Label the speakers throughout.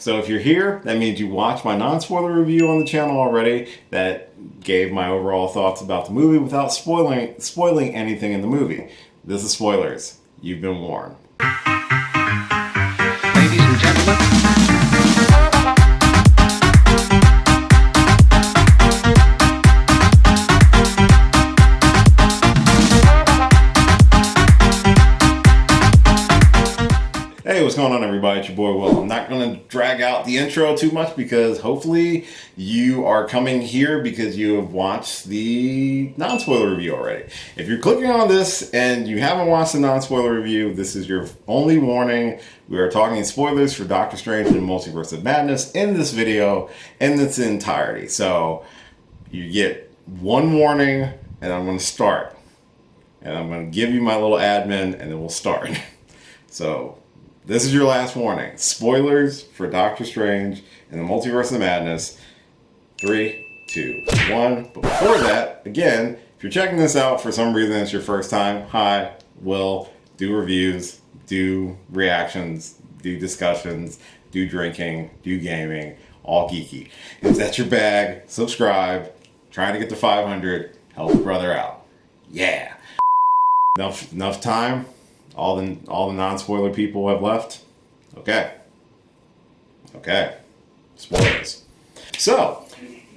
Speaker 1: So if you're here, that means you watched my non-spoiler review on the channel already that gave my overall thoughts about the movie without spoiling anything in the movie. This is spoilers. You've been warned.
Speaker 2: Ladies and gentlemen.
Speaker 1: Hey, what's going on, everybody? It's your boy Will. I'm not going to drag out the intro too much because hopefully you are coming here because you have watched the non-spoiler review already. If you're clicking on this and you haven't watched the non-spoiler review, this is your only warning. We are talking spoilers for Doctor Strange and Multiverse of Madness in this video in its entirety. So you get one warning and I'm going to start. And I'm going to give you my little admin and then we'll start. So this is your last warning. Spoilers for Doctor Strange and the Multiverse of Madness. 3, 2, 1. But before that, again, if you're checking this out for some reason it's your first time, hi, Will, do reviews, do reactions, do discussions, do drinking, do gaming, all geeky. If that's your bag, subscribe, trying to get to 500, help a brother out. Yeah. Enough time? All the non-spoiler people have left? Okay. Spoilers. So,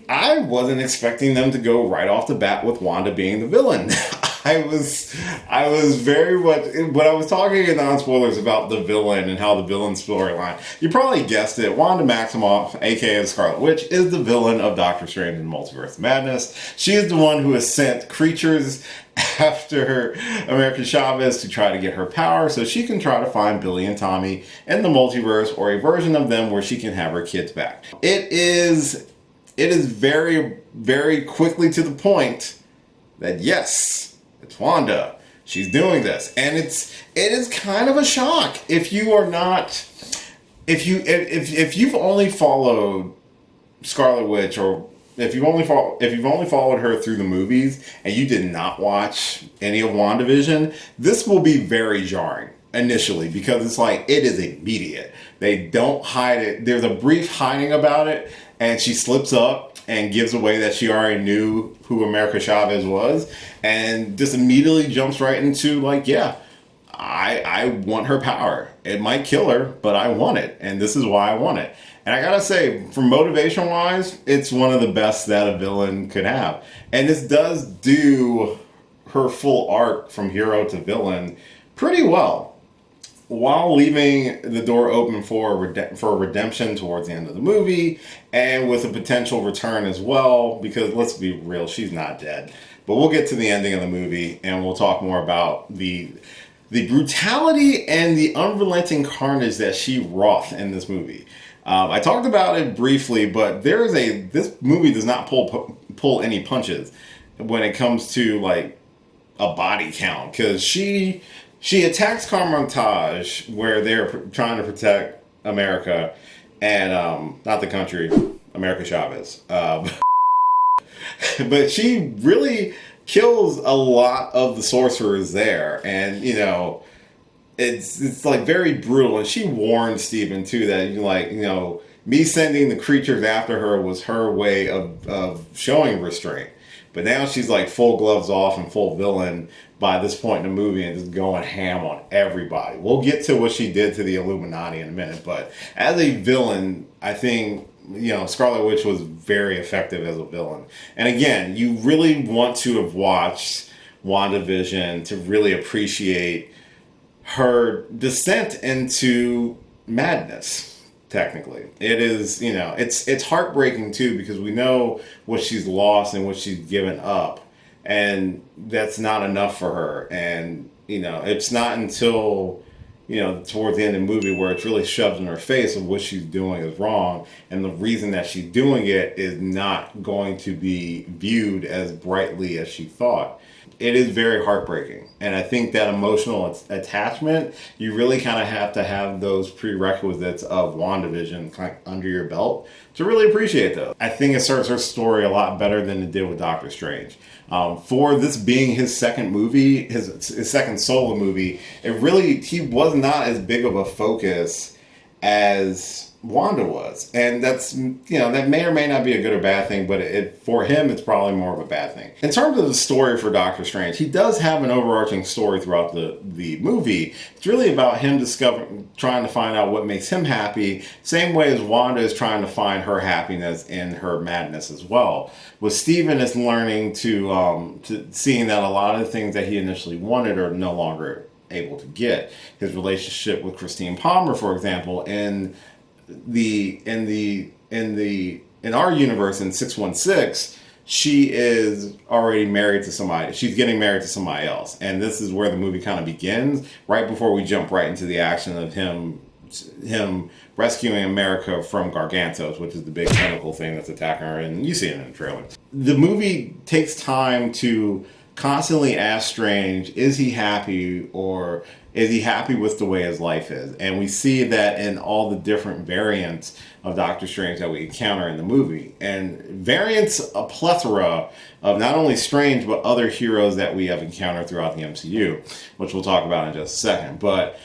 Speaker 1: I wasn't expecting them to go right off the bat with Wanda being the villain. I was very much, when I was talking in non-spoilers about the villain and how the villain storyline, you probably guessed it, Wanda Maximoff, aka the Scarlet Witch, is the villain of Doctor Strange and Multiverse of Madness. She is the one who has sent creatures after America Chavez to try to get her power so she can try to find Billy and Tommy in the multiverse, or a version of them where she can have her kids back. It is very, very quickly to the point that yes, it's Wanda. She's doing this. And it is kind of a shock if you are not, if you've only followed Scarlet Witch, or if you've only followed her through the movies and you did not watch any of WandaVision, this will be very jarring initially because it's like, it is immediate. They don't hide it. There's a brief hiding about it and she slips up and gives away that she already knew who America Chavez was and just immediately jumps right into like, yeah, I want her power. It might kill her, but I want it. And this is why I want it. And I gotta say, from motivation wise, it's one of the best that a villain could have. And this does do her full arc from hero to villain pretty well, while leaving the door open for a redemption towards the end of the movie, and with a potential return as well, because let's be real, she's not dead. But we'll get to the ending of the movie, and we'll talk more about the brutality and the unrelenting carnage that she wrought in this movie. I talked about it briefly, but this movie does not pull any punches when it comes to like a body count, because she attacks Carmontage where they're trying to protect America and not the country, America Chavez. But she really kills a lot of the sorcerers there, and you know, it's like very brutal. And she warned Steven too that me sending the creatures after her was her way of showing restraint. But now she's like full gloves off and full villain by this point in the movie and just going ham on everybody. We'll get to what she did to the Illuminati in a minute, but as a villain, I think Scarlet Witch was very effective as a villain. And again, you really want to have watched WandaVision to really appreciate her descent into madness. Technically, it is, it's heartbreaking too, because we know what she's lost and what she's given up, and that's not enough for her. And it's not until towards the end of the movie where it's really shoved in her face of what she's doing is wrong, and the reason that she's doing it is not going to be viewed as brightly as she thought. It is very heartbreaking. And I think that emotional attachment, you really kind of have to have those prerequisites of WandaVision kind of under your belt to really appreciate those. I think it serves her story a lot better than it did with Doctor Strange. For this being his second movie, his second solo movie, he was not as big of a focus as Wanda was. And that's, that may or may not be a good or bad thing, but for him, it's probably more of a bad thing. In terms of the story for Doctor Strange, he does have an overarching story throughout the movie. It's really about him trying to find out what makes him happy, same way as Wanda is trying to find her happiness in her madness as well. With Steven is learning to seeing that a lot of the things that he initially wanted are no longer able to get. His relationship with Christine Palmer, for example, in our universe in 616, she is already married to somebody. She's getting married to somebody else, and this is where the movie kind of begins. Right before we jump right into the action of him rescuing America from Gargantos, which is the big tentacle thing that's attacking her, and you see it in the trailer. The movie takes time to constantly ask Strange, is he happy, or is he happy with the way his life is? And we see that in all the different variants of Doctor Strange that we encounter in the movie. And variants, a plethora of not only Strange, but other heroes that we have encountered throughout the MCU, which we'll talk about in just a second. But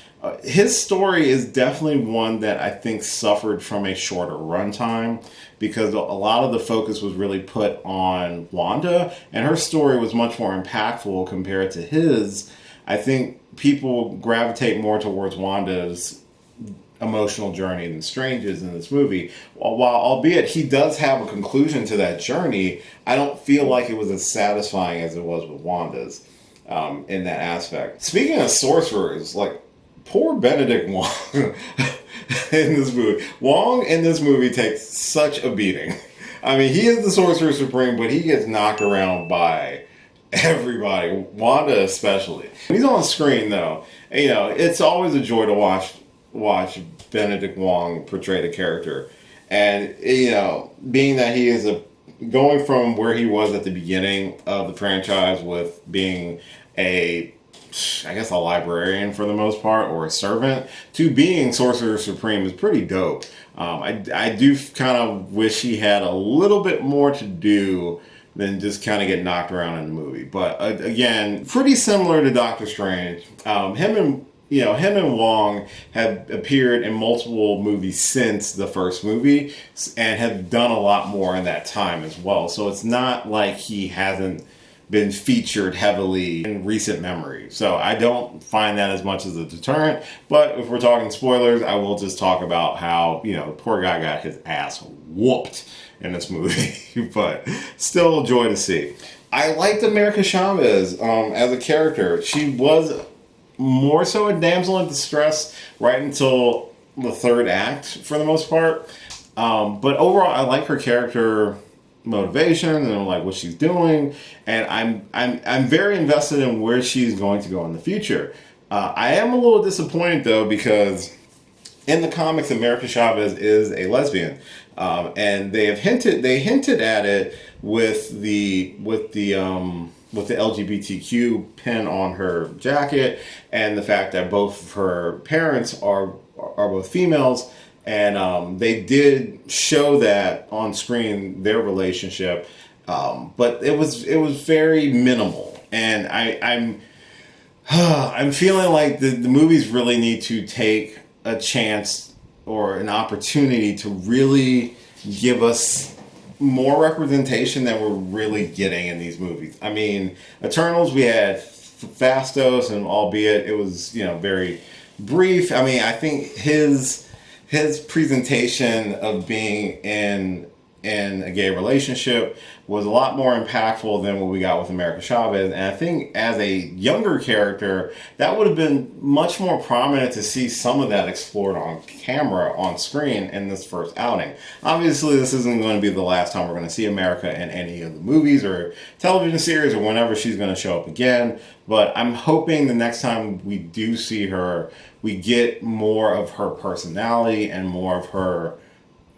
Speaker 1: his story is definitely one that I think suffered from a shorter runtime, because a lot of the focus was really put on Wanda, and her story was much more impactful compared to his. I think people gravitate more towards Wanda's emotional journey than Strange's in this movie. While albeit he does have a conclusion to that journey, I don't feel like it was as satisfying as it was with Wanda's in that aspect. Speaking of sorcerers, like, poor Benedict Wong in this movie. Wong in this movie takes such a beating. I mean, he is the Sorcerer Supreme, but he gets knocked around by everybody, Wanda especially. When he's on screen, though, it's always a joy to watch Benedict Wong portray the character. And, being that he is going from where he was at the beginning of the franchise with being a librarian for the most part, or a servant, to being Sorcerer Supreme is pretty dope. I do kind of wish he had a little bit more to do than just kind of get knocked around in the movie. But again, pretty similar to Doctor Strange. Him and Wong have appeared in multiple movies since the first movie, and have done a lot more in that time as well. So it's not like he hasn't been featured heavily in recent memory. So I don't find that as much as a deterrent. But if we're talking spoilers, I will just talk about how, the poor guy got his ass whooped in this movie. But still a joy to see. I liked America Chavez as a character. She was more so a damsel in distress right until the third act, for the most part. But overall, I like her character motivation and like what she's doing, and I'm very invested in where she's going to go in the future. I am a little disappointed though, because in the comics, America Chavez is a lesbian, and they hinted at it with the LGBTQ pin on her jacket, and the fact that both of her parents are both females. And they did show that on screen, their relationship, but it was very minimal. And I'm feeling like the movies really need to take a chance or an opportunity to really give us more representation than we're really getting in these movies. I mean, Eternals, we had Phastos, and albeit it was very brief. I mean, I think his presentation of being in a gay relationship was a lot more impactful than what we got with America Chavez. And I think as a younger character, that would have been much more prominent to see some of that explored on camera, on screen, in this first outing. Obviously, this isn't going to be the last time we're going to see America in any of the movies or television series, or whenever she's going to show up again. But I'm hoping the next time we do see her, we get more of her personality and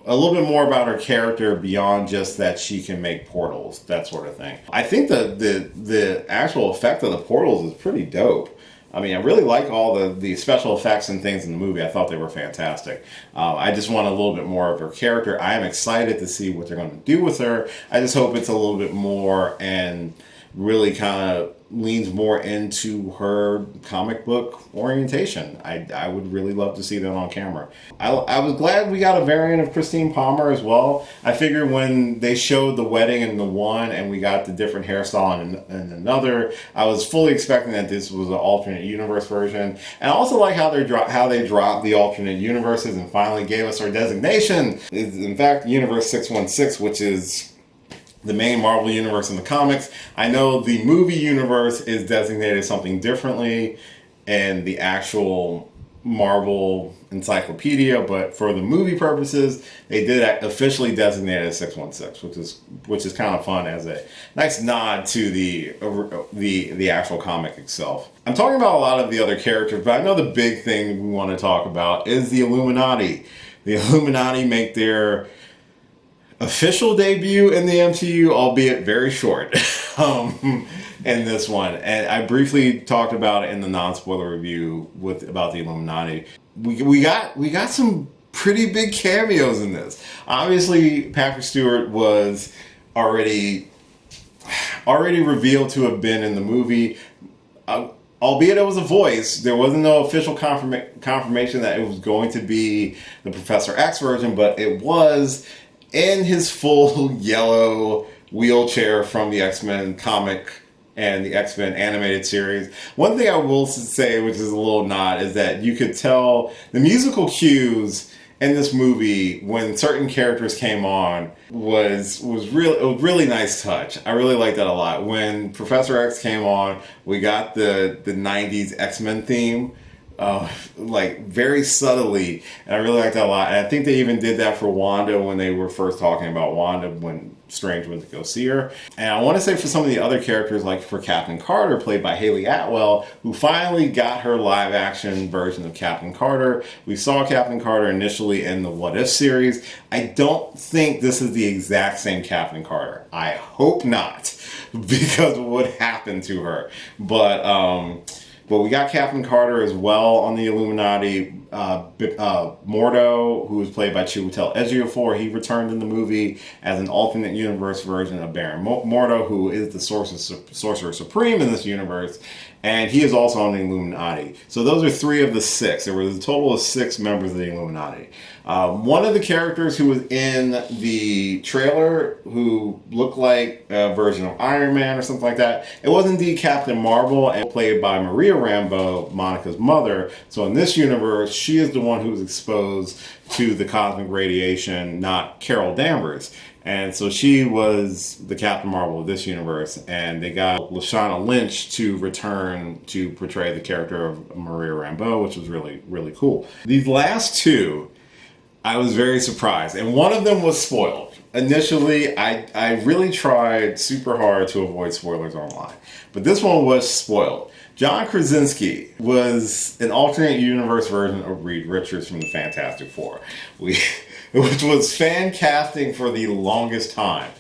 Speaker 1: a little bit more about her character beyond just that she can make portals, that sort of thing. I think the actual effect of the portals is pretty dope. I mean, I really like all the special effects and things in the movie. I thought they were fantastic. I just want a little bit more of her character. I am excited to see what they're going to do with her. I just hope it's a little bit more and really kind of leans more into her comic book orientation. I would really love to see that on camera. I was glad we got a variant of Christine Palmer as well. I figured when they showed the wedding in the one and we got the different hairstyle in another, I was fully expecting that this was an alternate universe version. And I also like how they dropped the alternate universes and finally gave us our designation. It's in fact Universe 616, which is the main Marvel universe in the comics. I know the movie universe is designated something differently in the actual Marvel encyclopedia, but for the movie purposes, they did officially designate it as 616, which is kind of fun as a nice nod to the actual comic itself. I'm talking about a lot of the other characters, but I know the big thing we want to talk about is the Illuminati. The Illuminati make their official debut in the MCU, albeit very short, in this one. And I briefly talked about it in the non-spoiler review about the Illuminati. We got some pretty big cameos in this. Obviously, Patrick Stewart was already revealed to have been in the movie. Albeit it was a voice, there wasn't no official confirmation that it was going to be the Professor X version, but it was in his full yellow wheelchair from the X-Men comic and the X-Men animated series. One thing I will say, which is a little nod, is that you could tell the musical cues in this movie when certain characters came on was really nice touch. I really liked that a lot. When Professor X came on, we got the 90s X-Men theme. Like very subtly, and I really like that a lot. And I think they even did that for Wanda when they were first talking about Wanda when Strange went to go see her. And I want to say for some of the other characters, like for Captain Carter, played by Haley Atwell, who finally got her live action version of Captain Carter. We saw Captain Carter initially in the What If series. I don't think this is the exact same Captain Carter. I hope not, because of what happened to her. But we got Captain Carter as well on the Illuminati. Mordo, who was played by Chiwetel Ejiofor, he returned in the movie as an alternate universe version of Baron Mordo, who is the Sorcerer Supreme in this universe. And he is also on the Illuminati. So those are 3 of the 6. There was a total of 6 members of the Illuminati. One of the characters who was in the trailer, who looked like a version of Iron Man or something like that, it was indeed Captain Marvel, and played by Maria Rambeau, Monica's mother. So in this universe, she is the one who was exposed to the cosmic radiation, not Carol Danvers. And so she was the Captain Marvel of this universe, and they got Lashana Lynch to return to portray the character of Maria Rambeau, which was really, really cool. These last 2, I was very surprised, and one of them was spoiled. Initially, I really tried super hard to avoid spoilers online, but this one was spoiled. John Krasinski was an alternate universe version of Reed Richards from the Fantastic Four, which was fan casting for the longest time.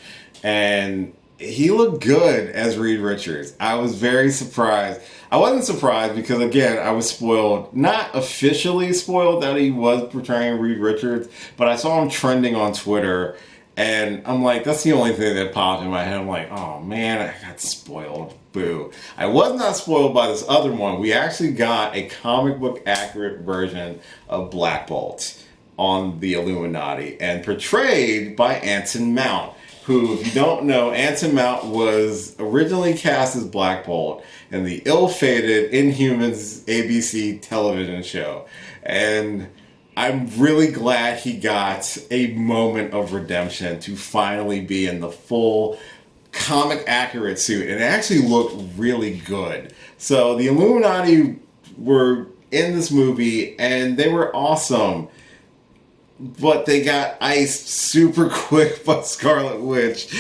Speaker 1: And he looked good as Reed Richards. I was very surprised. I wasn't surprised because, again, I was spoiled. Not officially spoiled that he was portraying Reed Richards, but I saw him trending on Twitter. And I'm like, that's the only thing that popped in my head. I'm like, oh man, I got spoiled. Boo. I was not spoiled by this other one. We actually got a comic book accurate version of Black Bolt on the Illuminati and portrayed by Anson Mount, who, if you don't know, Anson Mount was originally cast as Black Bolt in the ill-fated Inhumans ABC television show. And I'm really glad he got a moment of redemption to finally be in the full comic accurate suit, and it actually looked really good. So the Illuminati were in this movie and they were awesome, but they got iced super quick by Scarlet Witch.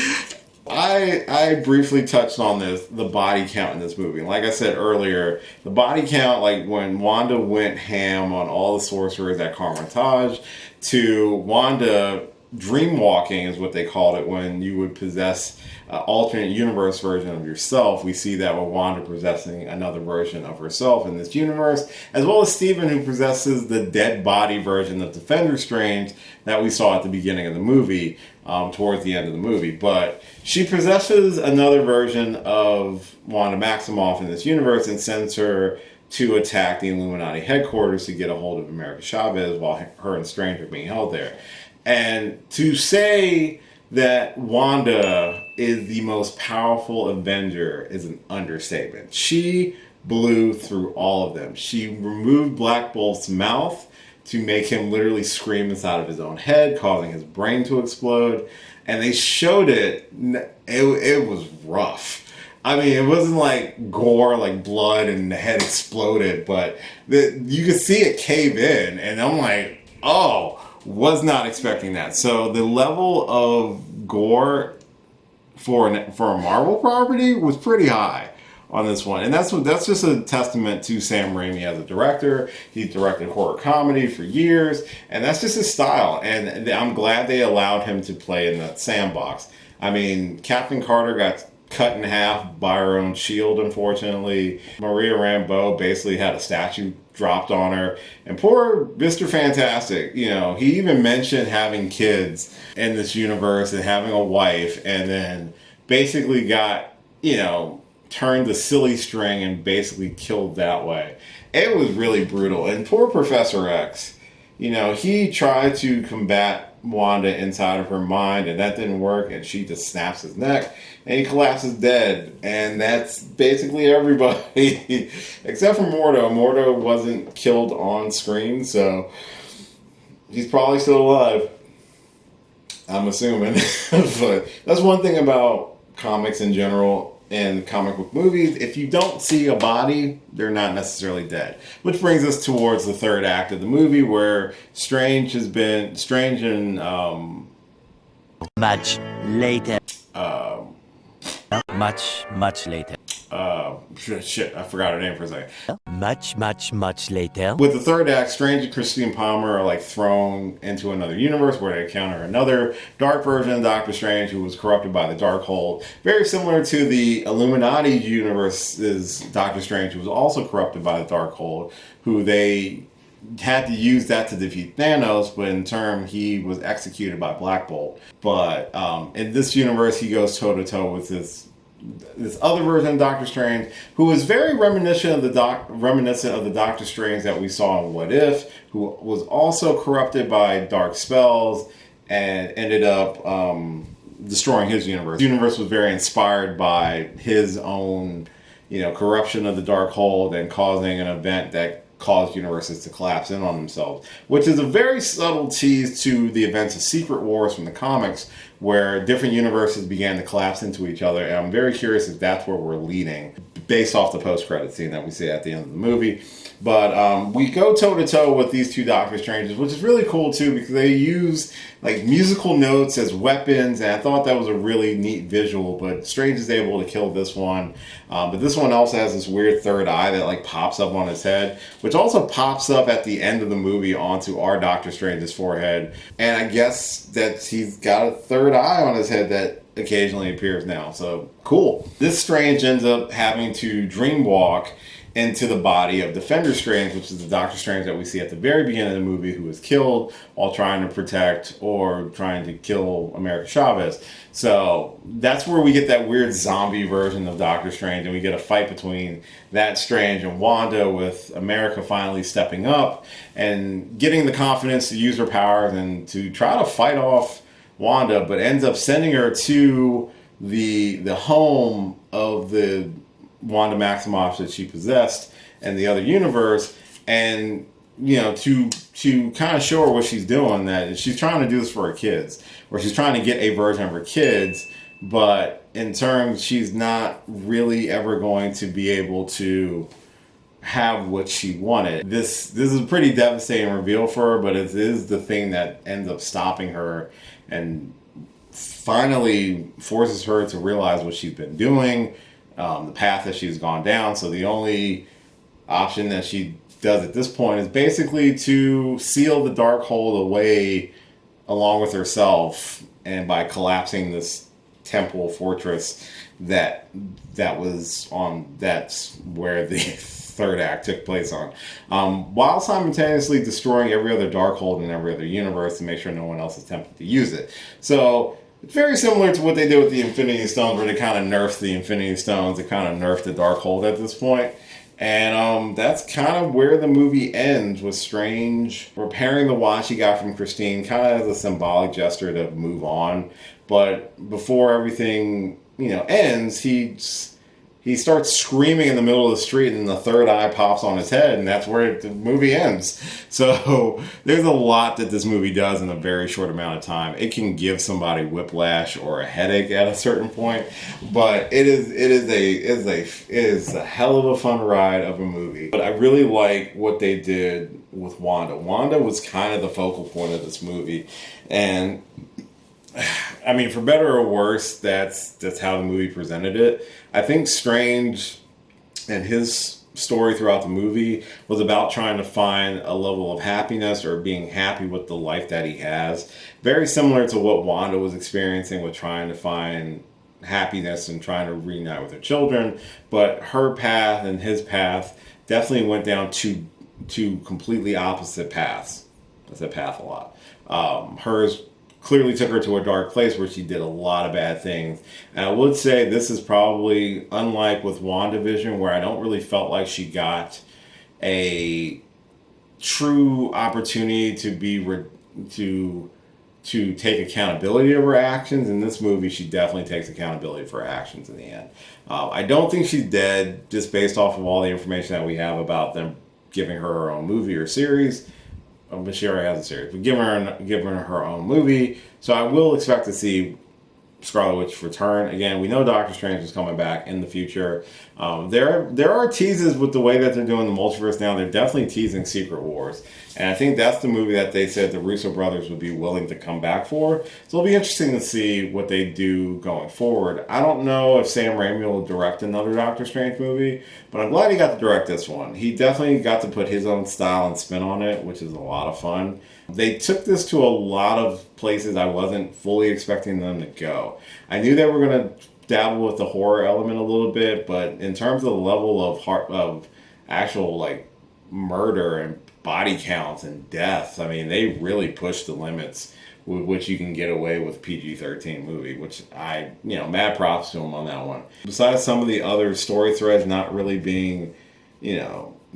Speaker 1: I briefly touched on the body count in this movie. Like I said earlier, the body count, like when Wanda went ham on all the sorcerers at Carmontage, to Wanda dream walking is what they called it, when you would possess an alternate universe version of yourself. We see that with Wanda possessing another version of herself in this universe, as well as Steven, who possesses the dead body version of Defender Strange that we saw at the beginning of the movie, towards the end of the movie. But she possesses another version of Wanda Maximoff in this universe and sends her to attack the Illuminati headquarters to get a hold of America Chavez while her and Strange are being held there. And to say that Wanda is the most powerful Avenger is an understatement. She blew through all of them. She removed Black Bolt's mouth to make him literally scream inside of his own head, causing his brain to explode. And they showed it. It was rough. I mean, it wasn't like gore, like blood and the head exploded, but you could see it cave in. And I'm like, oh, was not expecting that. So the level of gore for a Marvel property was pretty high on this one. And that's just a testament to Sam Raimi as a director. He's directed horror comedy for years, and that's just his style. And I'm glad they allowed him to play in that sandbox. I mean, Captain Carter got cut in half by her own shield, unfortunately. Maria Rambeau basically had a statue dropped on her. And poor Mr. Fantastic, you know, he even mentioned having kids in this universe and having a wife, and then basically got, you know, turned the silly string and basically killed that way. It was really brutal. And poor Professor X, you know, he tried to combat Wanda inside of her mind, and that didn't work, and she just snaps his neck and he collapses dead. And that's basically everybody except for Mordo. Mordo wasn't killed on screen, so he's probably still alive, I'm assuming. But that's one thing about comics in general and comic book movies. If you don't see a body, they're not necessarily dead. Which brings us towards the third act of the movie, where Strange and
Speaker 2: much later. Much later.
Speaker 1: Shit, I forgot her name for a second.
Speaker 2: Much later.
Speaker 1: With the third act, Strange and Christine Palmer are like thrown into another universe where they encounter another dark version of Doctor Strange who was corrupted by the Darkhold. Very similar to the Illuminati universe's Doctor Strange, who was also corrupted by the Darkhold, who they had to use that to defeat Thanos, but in turn he was executed by Black Bolt. But in this universe, he goes toe-to-toe with this other version of Doctor Strange, who is very reminiscent of the Doctor Strange that we saw in What If, who was also corrupted by dark spells and ended up destroying his universe. The universe was very inspired by his own, you know, corruption of the Darkhold and causing an event that caused universes to collapse in on themselves, which is a very subtle tease to the events of Secret Wars from the comics, where different universes began to collapse into each other. And I'm very curious if that's where we're leading, based off the post-credit scene that we see at the end of the movie. But we go toe-to-toe with these two Doctor Stranges, which is really cool too, because they use like musical notes as weapons, and I thought that was a really neat visual. But Strange is able to kill this one. But this one also has this weird third eye that like pops up on his head, which also pops up at the end of the movie onto our Doctor Strange's forehead. And I guess that he's got a third eye on his head that occasionally appears now. So cool. This Strange ends up having to dreamwalk into the body of Defender Strange, which is the Doctor Strange that we see at the very beginning of the movie, who was killed while trying to protect or trying to kill America Chavez. So that's where we get that weird zombie version of Doctor Strange, and we get a fight between that Strange and Wanda, with America finally stepping up and getting the confidence to use her powers and to try to fight off Wanda, but ends up sending her to the home of the Wanda Maximoff that she possessed in the other universe, and you know, to kind of show her what she's doing, that she's trying to do this for her kids, or she's trying to get a version of her kids, but in turn she's not really ever going to be able to have what she wanted. This is a pretty devastating reveal for her, but it is the thing that ends up stopping her and finally forces her to realize what she's been doing, the path that she's gone down. So the only option that she does at this point is basically to seal the Darkhold away along with herself, and by collapsing this temple fortress that's where the third act took place on, while simultaneously destroying every other Darkhold in every other universe to make sure no one else is tempted to use it. So it's very similar to what they did with the Infinity Stones, where they kind of nerfed the Infinity Stones, they kind of nerfed the Darkhold at this point. And that's kind of where the movie ends, with Strange repairing the watch he got from Christine, kind of as a symbolic gesture to move on. But before everything, ends, he starts screaming in the middle of the street, and the third eye pops on his head, and that's where the movie ends. So there's a lot that this movie does in a very short amount of time. It can give somebody whiplash or a headache at a certain point, but it is a hell of a fun ride of a movie. But I really like what they did with Wanda. Wanda was kind of the focal point of this movie, and I mean, for better or worse, that's how the movie presented it. I think Strange and his story throughout the movie was about trying to find a level of happiness, or being happy with the life that he has. Very similar to what Wanda was experiencing with trying to find happiness and trying to reunite with her children. But her path and his path definitely went down two completely opposite paths. I said path a lot. Hers clearly took her to a dark place where she did a lot of bad things. And I would say this is probably unlike with WandaVision, where I don't really felt like she got a true opportunity to take accountability of her actions. In this movie, she definitely takes accountability for her actions in the end. I don't think she's dead, just based off of all the information that we have about them giving her own movie or series. But she already has a series. But giving her her own movie. So I will expect to see Scarlet Witch return. Again, we know Doctor Strange is coming back in the future. There are teases with the way that they're doing the multiverse now. They're definitely teasing Secret Wars. And I think that's the movie that they said the Russo brothers would be willing to come back for. So it'll be interesting to see what they do going forward. I don't know if Sam Raimi will direct another Doctor Strange movie, but I'm glad he got to direct this one. He definitely got to put his own style and spin on it, which is a lot of fun. They took this to a lot of places I wasn't fully expecting them to go. I knew they were going to dabble with the horror element a little bit, but in terms of the level of actual like murder and body counts and death, I mean, they really pushed the limits with which you can get away with PG-13 movie, which mad props to them on that one. Besides some of the other story threads not really being,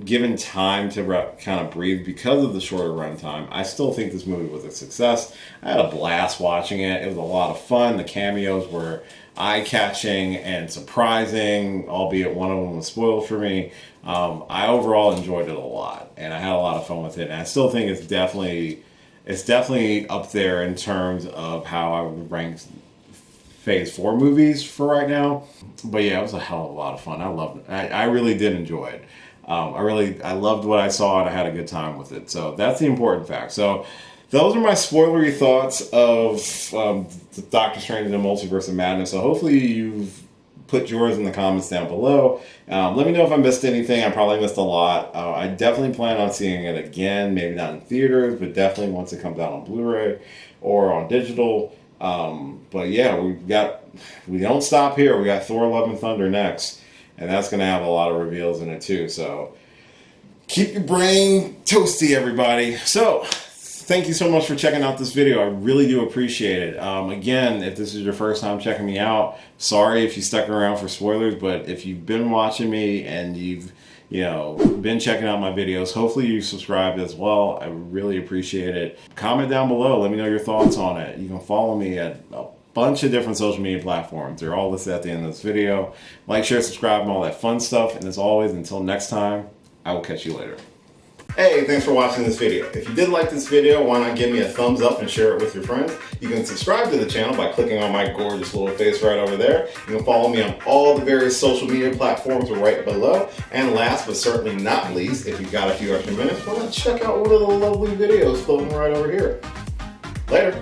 Speaker 1: given time to kind of breathe because of the shorter runtime, I still think this movie was a success. I had a blast watching it. It was a lot of fun. The cameos were eye-catching and surprising, albeit one of them was spoiled for me. I overall enjoyed it a lot, and I had a lot of fun with it. And I still think it's definitely up there in terms of how I would rank Phase 4 movies for right now. But yeah, it was a hell of a lot of fun. I loved it. I really did enjoy it. I loved what I saw, and I had a good time with it. So that's the important fact. So those are my spoilery thoughts of Doctor Strange and the Multiverse of Madness. So hopefully you've put yours in the comments down below. Let me know if I missed anything. I probably missed a lot. I definitely plan on seeing it again. Maybe not in theaters, but definitely once it comes out on Blu-ray or on digital. But yeah, we don't stop here. We got Thor: Love and Thunder next. And that's going to have a lot of reveals in it too. So keep your brain toasty, everybody. So thank you so much for checking out this video. I really do appreciate it. Again, if this is your first time checking me out, sorry if you stuck around for spoilers. But if you've been watching me and you've been checking out my videos, hopefully you subscribed as well. I really appreciate it. Comment down below. Let me know your thoughts on it. You can follow me at bunch of different social media platforms. They're all listed at the end of this video. Like, share, subscribe, and all that fun stuff. And as always, until next time, I will catch you later. Hey, thanks for watching this video. If you did like this video, why not give me a thumbs up and share it with your friends? You can subscribe to the channel by clicking on my gorgeous little face right over there. You can follow me on all the various social media platforms right below. And last but certainly not least, if you've got a few extra minutes, why not check out one of the lovely videos floating right over here. Later.